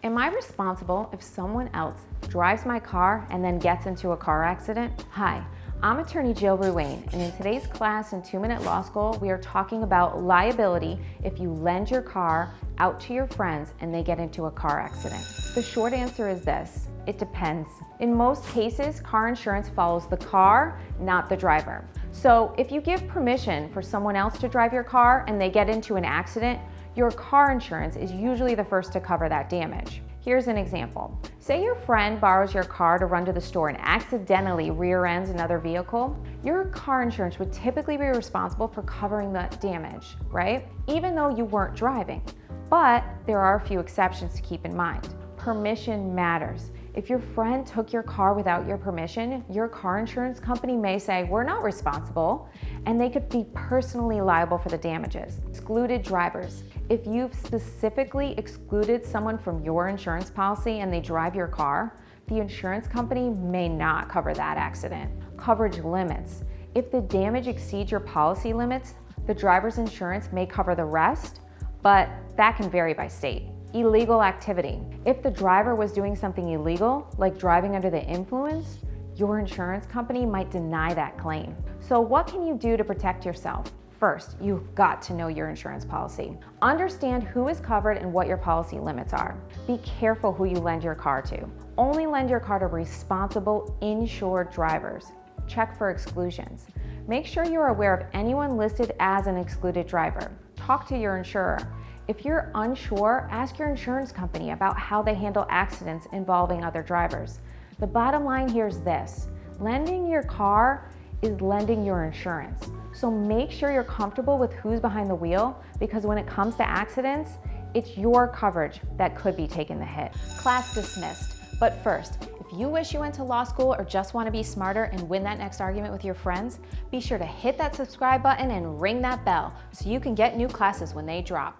Am I responsible if someone else drives my car and then gets into a car accident? Hi, I'm attorney Jill Ruane, and in today's class in 2-Minute Law School, we are talking about liability if you lend your car out to your friends and they get into a car accident. The short answer is this: it depends. In most cases, car insurance follows the car, not the driver. So if you give permission for someone else to drive your car and they get into an accident, your car insurance is usually the first to cover that damage. Here's an example. Say your friend borrows your car to run to the store and accidentally rear-ends another vehicle. Your car insurance would typically be responsible for covering the damage, right? Even though you weren't driving. But there are a few exceptions to keep in mind. Permission matters. If your friend took your car without your permission, your car insurance company may say, "We're not responsible," and they could be personally liable for the damages. Excluded drivers. If you've specifically excluded someone from your insurance policy and they drive your car, the insurance company may not cover that accident. Coverage limits. If the damage exceeds your policy limits, the driver's insurance may cover the rest, but that can vary by state. Illegal activity. If the driver was doing something illegal, like driving under the influence, your insurance company might deny that claim. So what can you do to protect yourself? First, you've got to know your insurance policy. Understand who is covered and what your policy limits are. Be careful who you lend your car to. Only lend your car to responsible, insured drivers. Check for exclusions. Make sure you're aware of anyone listed as an excluded driver. Talk to your insurer. If you're unsure, ask your insurance company about how they handle accidents involving other drivers. The bottom line here is this: lending your car is lending your insurance. So make sure you're comfortable with who's behind the wheel, because when it comes to accidents, it's your coverage that could be taking the hit. Class dismissed. But first, if you wish you went to law school or just want to be smarter and win that next argument with your friends, be sure to hit that subscribe button and ring that bell so you can get new classes when they drop.